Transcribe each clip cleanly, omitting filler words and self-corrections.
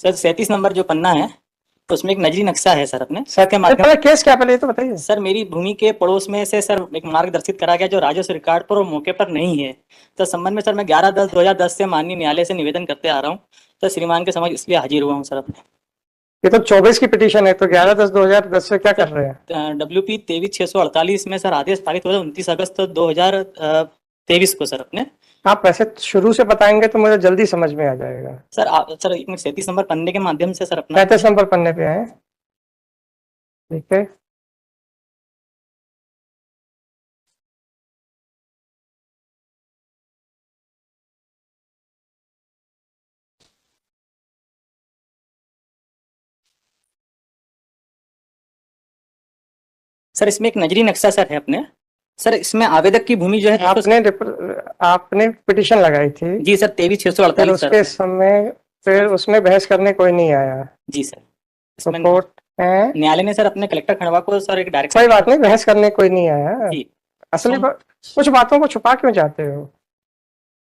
Sir 37 number जो पन्ना है तो उसमें एक नजरी नक्शा है सर अपने सर के माध्यम पहले केस क्या, पहले ये तो बताइए। सर मेरी भूमि के पड़ोस में से सर एक मार्गदर्शित करा गया जो राजस्व रिकॉर्ड पर और मौके पर नहीं है। तो संबंध में सर मैं 11/10/2010 से माननीय न्यायालय से निवेदन करते आ रहा हूँ। तो श्रीमान के समक्ष इसलिए हाजिर हुआ हूँ सर अपने। ये तो 24 की पिटीशन है, तो 11/10/2010 से क्या कर रहे हैं? WP 23/648 में सर आदेश पारित हुआ 29 अगस्त 2023 को सर अपने। आप वैसे शुरू से बताएंगे तो मुझे जल्दी समझ में आ जाएगा। सर 37 नंबर पन्ने के माध्यम से सर अपना 35 नंबर पन्ने पे है, ठीक है। सर इसमें एक नजरी नक्शा सर है अपने। सर इसमें आवेदक की भूमि जो है आपने पिटीशन लगाई थी जी सर फिर 23/648 सर। उसके समय फिर उसमें बहस करने कोई नहीं आया जी सर तो इसमें कोर्ट है। न्यायालय ने सर अपने कलेक्टर खंडवा को सर एक डायरेक्शन कोई बात नहीं, बहस करने कोई नहीं आया। जी असली कुछ बातों को छुपा क्यों जाते हो?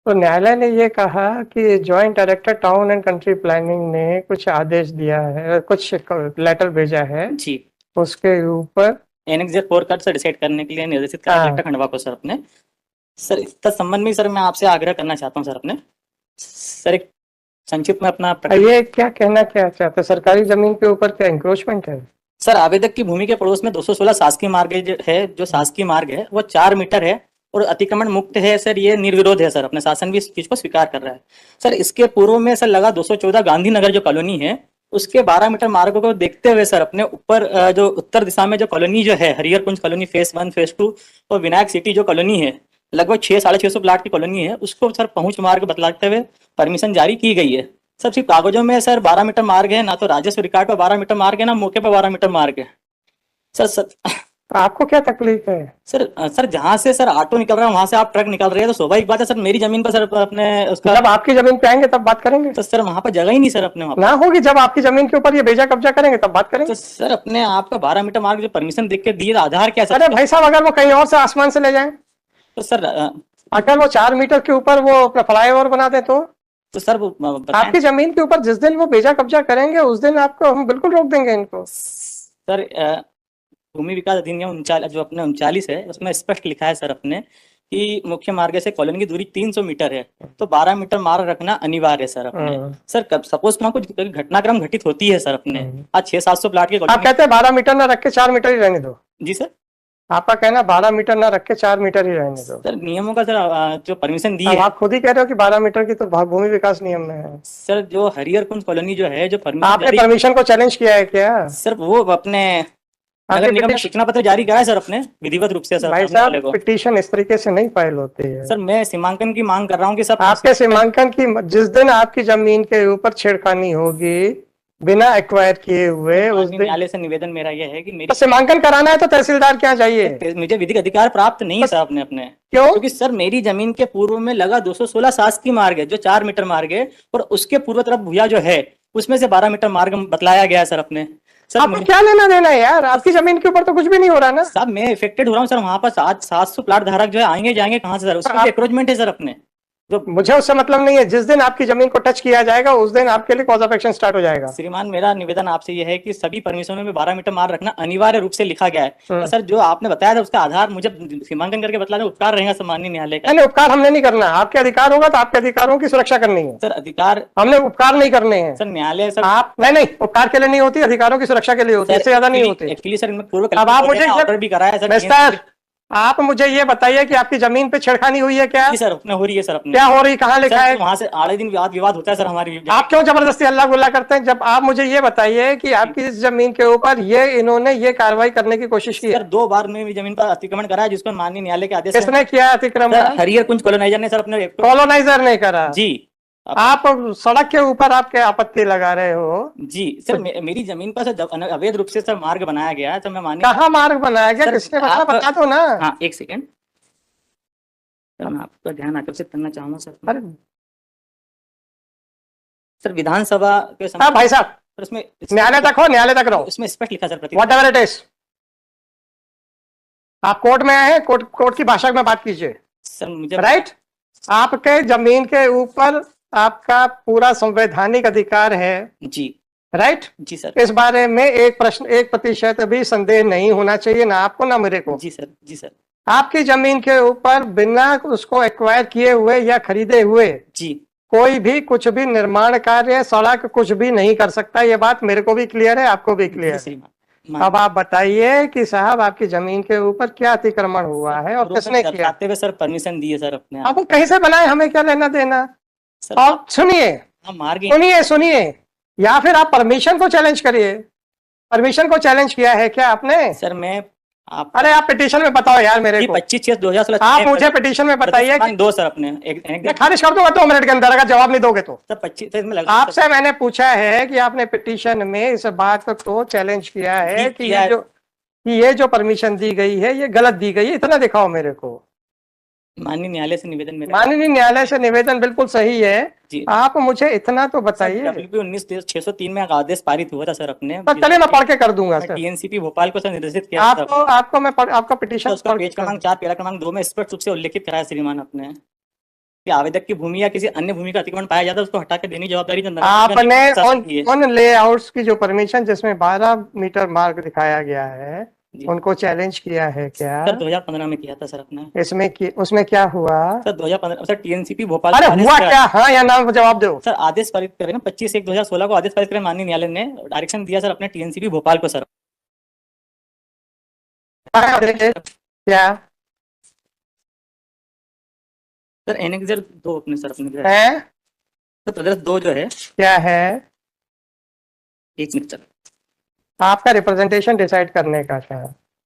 तो न्यायालय ने ये कहा कि joint director town and country planning ने कुछ आदेश दिया है, कुछ लेटर भेजा है जी उसके ऊपर एनेक्स 4 का सर डिसाइड करने के लिए निर्देशित करा कलेक्टर खंडवा को सर अपने। सर इसका संबंध में सर मैं आपसे आग्रह करना चाहता हूँ सर अपने। सर एक संक्षिप्त में अपना ये क्या कहना क्या चाहते हैं? सरकारी जमीन के ऊपर क्या इंक्रोचमेंट है? सर आवेदक की भूमि के पड़ोस में 216 शासकीय मार्ग है जो शासकीय मार्ग है वो 4 मीटर है और अतिक्रमण मुक्त है सर। ये निर्विरोध है सर, अपने शासन भी इस चीज को स्वीकार कर रहा है। सर इसके पूर्व में सर लगा 214 गांधीनगर जो कॉलोनी है उसके 12 मीटर मार्ग को देखते हुए सर अपने ऊपर जो उत्तर दिशा में जो कॉलोनी जो है हरियर कुंज कॉलोनी फेज 1 फेज 2 और विनायक सिटी जो कॉलोनी है लगभग 600-650 प्लाट की कॉलोनी है उसको सर पहुंच मार्ग बतलाते हुए परमिशन जारी की गई है। सर सिर्फ कागजों में सर 12 मीटर मार्ग है, ना तो राजस्व रिकॉर्ड पर 12 मीटर मार्ग है, ना मौके पर 12 मीटर मार्ग है। सर आपको क्या तकलीफ है? सर जहां से सर ऑटो निकल रहा है वहां से आप ट्रक निकल रहे हैं तो स्वाभाविक बात है सर मेरी जमीन पर सर अपने उसका जब आपकी जमीन पे आएंगे तब बात करेंगे। तो सर वहां पर जगह ही नहीं सर अपने वहां ना होगी, जब आपकी जमीन के ऊपर ये बेजा कब्जा करेंगे तब बात करेंगे। तो सर अपने आपका 12 मीटर मार्ग जो परमिशन देख के दिए आधार क्या सर? अरे भाई साहब, अगर वो कहीं और से आसमान से ले जाए तो सर अगर वो 4 मीटर के ऊपर वो अपना फ्लाईओवर बना दे तो सर वो आपकी जमीन के ऊपर जिस दिन वो बेजा कब्जा करेंगे उस दिन आपको हम बिल्कुल रोक देंगे इनको। सर भूमि विकास अधिनियम 39 जो अपने 39 है उसमें स्पष्ट लिखा है सर अपने कि मुख्य मार्ग से कॉलोनी की दूरी 300 मीटर है तो 12 मीटर मार्ग रखना अनिवार्य है सर अपने। सर कब सपोज वहाँ कुछ घटनाक्रम घटित होती है सर अपने आज 600-700 प्लाट के आप कहते हैं 12 मीटर ना रख के 4 मीटर ही रहने दो। जी सर आपका कहना 12 मीटर ना रख के 4 मीटर ही रहने दो। सर नियमों का सर जो परमिशन दी है आप खुद ही कह रहे हो कि 12 मीटर की तो भूमि विकास नियम में है। सर जो हरियर कुंज कॉलोनी जो है जो परमिशन आपने परमिशन को चैलेंज किया है क्या? सर वो अपने नगर निगम ने सूचना पत्र जारी करा है सर अपने विधिवत रूप से सर। भाई साहब पिटीशन इस तरीके से नहीं फाइल होती है। सर मैं सीमांकन की मांग कर रहा हूँ कि सब आपके सीमांकन की जिस दिन आपकी जमीन के ऊपर छेड़खानी होगी बिना एक्वायर किए हुए उस दिन न्यायालय से निवेदन मेरा यह है कि मेरी सीमांकन कराना है तो तहसीलदार क्या चाहिए? मुझे विधिक अधिकार प्राप्त नहीं है सर अपने अपने। क्यों? क्योंकि सर मेरी जमीन के पूर्व में लगा 216 शासकीय मार्ग है जो 4 मीटर मार्ग है और उसके पूर्व तरफ भूया जो है उसमें से 12 मीटर मार्ग बतलाया गया है सर अपने। सर आपको क्या लेना देना है यार? आपकी जमीन के ऊपर तो कुछ भी नहीं हो रहा ना साहब। मैं इफेक्टेड हो रहा हूँ सर। वहां पर 700 प्लाट धारक जो है आएंगे जाएंगे कहाँ से सर? उसका एंक्रोचमेंट है सर अपने। जो मुझे उससे मतलब नहीं है, जिस दिन आपकी जमीन को टच किया जाएगा उस दिन आपके लिए कॉज ऑफ एक्शन स्टार्ट हो जाएगा। श्रीमान मेरा निवेदन आपसे यह है कि सभी परमिशनों में 12 मीटर मार्ग रखना अनिवार्य रूप से लिखा गया है। तो सर जो आपने बताया था उसका आधार मुझे सीमांकन करके बतला दें, उपकार रहेगा सम्माननीय न्यायालय का। नहीं, उपकार हमने नहीं करना। आपके अधिकार होगा तो आपके अधिकारों की सुरक्षा करनी है सर। अधिकार हमने उपकार नहीं करने हैं सर। न्यायालय सर आप नहीं उपकार के लिए नहीं होती, अधिकारों की सुरक्षा के लिए होती है, इससे ज्यादा नहीं होती। एक्चुअली सर इनमें पूर्व अब आप मुझे ऑर्डर भी कराया सर। मिस्टर आप मुझे ये बताइए कि आपकी जमीन पे छेड़खानी हुई है क्या? जी सर अपने हो रही है सर अपने। क्या हो रही, कहाँ लिखा है? वहां से आड़े दिन वाद विवाद होता है सर हमारी। आप क्यों जबरदस्ती अल्लाह गुल्ला करते हैं? जब आप मुझे ये बताइए कि आपकी इस जमीन के ऊपर इन्होंने ये कार्रवाई करने की कोशिश की सर 2 बार मेरी जमीन पर अतिक्रमण करा है जिसको माननीय न्यायालय के आदेश किसने किया अतिक्रमण? हरियर कुंज कॉलोनाइजर ने सर अपने। कॉलोनाइजर ने करा जी। आप सड़क के ऊपर आपके आपत्ति लगा रहे हो? जी सर मेरी जमीन पर सर अवैध रूप से सर मार्ग बनाया गया है। तो मैं मानिए कहाँ मार्ग बनाया गया, किसने बताया? बता दो ना। हाँ एक सेकेंड सर मैं आपका ध्यान आकर्षित करना चाहूंगा सर। सर विधानसभा के समय भाई साहब उसमें न्यायालय तक हो, न्यायालय तक रहो। उसमें स्पष्ट लिखा sir what ever it is. आप कोर्ट में आए हैं, कोर्ट की भाषा में बात कीजिए सर। मुझे राइट आपके जमीन के ऊपर आपका पूरा संवैधानिक अधिकार है, जी राइट। जी सर। इस बारे में 1% भी संदेह नहीं होना चाहिए, ना आपको ना मेरे को। जी सर। जी सर। आपकी जमीन के ऊपर बिना उसको एक्वायर किए हुए या खरीदे हुए जी कोई भी कुछ भी निर्माण कार्य, सड़क कुछ भी नहीं कर सकता। ये बात मेरे को भी क्लियर है, आपको भी क्लियर है। श्रीमान। अब आप बताइए कि साहब आपकी जमीन के ऊपर क्या अतिक्रमण हुआ है और किसने किया? दर्शाते हुए सर परमिशन दिए सर अपने अब वो कहीं से बनाए, हमें क्या लेना देना? सर। और सुनिए मार्ग सुनिए सुनिए, या फिर आप परमिशन को चैलेंज करिए। परमिशन को चैलेंज किया है क्या आपने? सर मैं आप अरे आप पिटीशन में बताओ यार मेरे को। 25/6/2016 आप मुझे पिटीशन में बताइए कि दो सर अपने मैं खारिज कर दूंगा 2 मिनट के अंदर, अगर जवाब नहीं दोगे तो। सर 25 में लगा आपसे मैंने पूछा है कि आपने पिटीशन में इस बात को चैलेंज किया है कि ये जो परमिशन दी गई है ये गलत दी गई है, इतना दिखाओ मेरे को। माननीय न्यायालय से निवेदन मेरा। माननीय न्यायालय से निवेदन बिल्कुल सही है जी। आप मुझे इतना तो बताइए। WP 19/603 में आदेश पारित हुआ था सर अपने। तो चलिए मैं पढ़ के कर दूंगा सर। TNCP भोपाल को सर निर्देशित किया आपको मैं आपका पिटीशन उसका पेज क्रमांक 4 पैरा क्रमांक 2 में स्पष्ट रूप से उल्लेखित कराया श्रीमान अपने कि आवेदक की भूमि या किसी अन्य भूमि का अतिक्रमण पाया जाता है उसको हटा के देने की जवाबदारी आपने उन लेआउट्स की जो परमिशन जिसमें 12 मीटर मार्ग दिखाया गया है उनको चैलेंज किया है क्या? सर 2015 में किया था सर अपने। उसमें क्या हुआ सर 2015 सर TNCP भोपाल। अरे हुआ क्या? हाँ या ना जवाब दो सर। आदेश पारित करें 25/1/2016 को आदेश पारित करें माननीय न्यायालय ने डायरेक्शन दिया सर अपने TNCP भोपाल को सर। क्या सर एनेक्सर 2 अपने सर अपने है? तो प्रदर्श 2 जो है क्या है? एक मिनट सर। आपका रिप्रेजेंटेशन डिसाइड करने का था।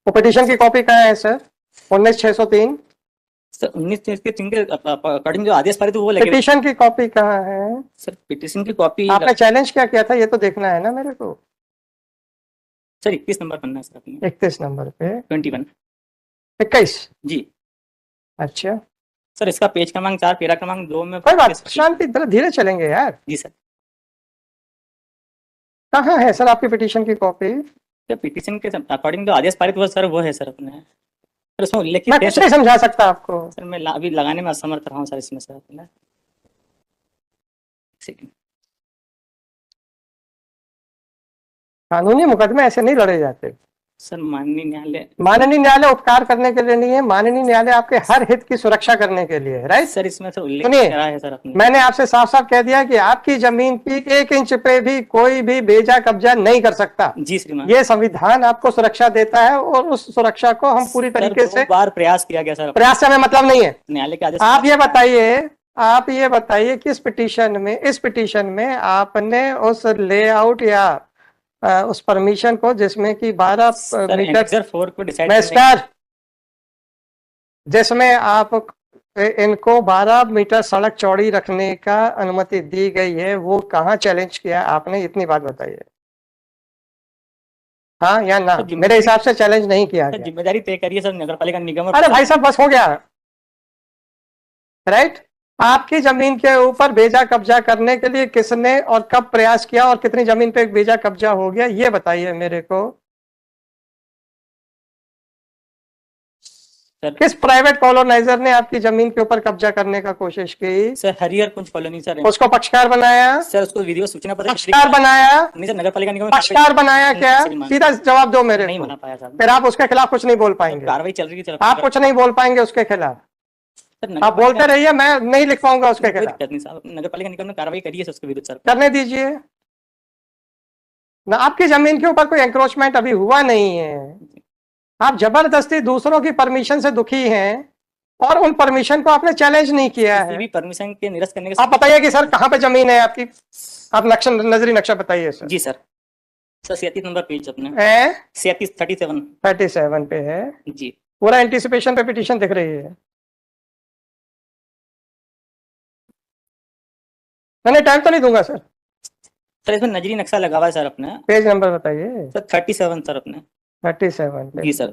वो पिटीशन की कॉपी कहाँ है सर? 19/603 सर 19/603 के अकॉर्डिंग जो आदेश पारित हुआ वो लगे। पिटीशन की कॉपी कहाँ है सर? पिटीशन की कॉपी आपने चैलेंज क्या किया था ये तो देखना है ना मेरे को। सर 31 नंबर पन्ना है सर अपने। 31 नंबर पे 21 21 जी। अच्छा सर इसका पेज क्रमांक 4 पैरा क्रमांक 2 में। कोई बात, शांति धीरे चलेंगे यार। जी सर। कहाँ है सर आपकी पिटीशन की कॉपी? सर पिटीशन के अकॉर्डिंग जो आदेश पारित हुआ सर वो है सर अपने। सर उसमें उल्लेखित मैं कुछ नहीं समझा सकता आपको सर। मैं अभी लगाने में असमर्थ रहा हूँ सर इसमें सर अपने। कानूनी मुकदमे ऐसे नहीं लड़े जाते सर। माननीय न्यायालय उपकार करने के लिए नहीं है, माननीय न्यायालय आपके हर हित की सुरक्षा करने के लिए है, राइट सर। इसमें सर उल्लेख सुनिए, करा है सर अपने। मैंने आपसे साफ साफ कह दिया कि आपकी जमीन की 1 इंच पे भी कोई भी बेजा कब्जा नहीं कर सकता। जी श्रीमान। ये संविधान आपको सुरक्षा देता है और उस सुरक्षा को हम पूरी तरीके से बार प्रयास किया गया सर। प्रयास से हमें मतलब नहीं है न्यायालय के आदेश। आप ये बताइए किस पिटीशन में, इस पिटीशन में आपने उस लेआउट या उस परमिशन को जिसमें कि 12 मीटर जिसमें आप इनको 12 मीटर सड़क चौड़ी रखने का अनुमति दी गई है वो कहाँ चैलेंज किया आपने? इतनी बात बताइए हाँ या ना। मेरे हिसाब से चैलेंज नहीं किया गया। जिम्मेदारी तय करिए सर नगर पालिका निगम। अरे भाई साहब बस हो गया, राइट। आपकी जमीन के ऊपर बेजा कब्जा करने के लिए किसने और कब प्रयास किया और कितनी जमीन पे बेजा कब्जा हो गया ये बताइए मेरे को। सर किस प्राइवेट कॉलोनाइजर ने आपकी जमीन के ऊपर कब्जा करने का कोशिश की? सर हरिहर कुंज कॉलोनी सर। उसको पक्षकार बनाया सर? उसको वीडियो सूचना पत्र पक्षकार बनाया? नहीं सर। नगर पालिका निगम पक्षकार बनाया क्या? सीधा जवाब दो मेरे नहीं को। बना पाया सर। फिर आप उसके खिलाफ कुछ नहीं बोल पाएंगे। कार्रवाई चल रही है। आप कुछ नहीं बोल पाएंगे उसके खिलाफ। आप बोलते रहिए, मैं नहीं लिख पाऊंगा उसके खिलाफ। नगर पालिका निगम ने कार्रवाई करी है उसके विरुद्ध सर। करने दीजिए ना। आपकी जमीन के ऊपर कोई एंक्रोचमेंट अभी हुआ नहीं है। आप जबरदस्ती दूसरों की परमिशन से दुखी हैं और उन परमिशन को आपने चैलेंज नहीं किया है। परमिशन के निरस्त करने के आप बताइए कि सर कहाँ पे जमीन है आपकी? आप नजरी नक्शा बताइए सर। जी सर। सर 37 नंबर पेज अपने 37 पे है जी। पूरा एंटीसिपेशन पे पिटीशन दिख रही है। मैंने टाइम तो नहीं दूंगा सर। सर इसमें नजरी नक्शा लगा हुआ है सर अपने। पेज नंबर बताइए सर 37 सर अपने। 37 पे। जी सर।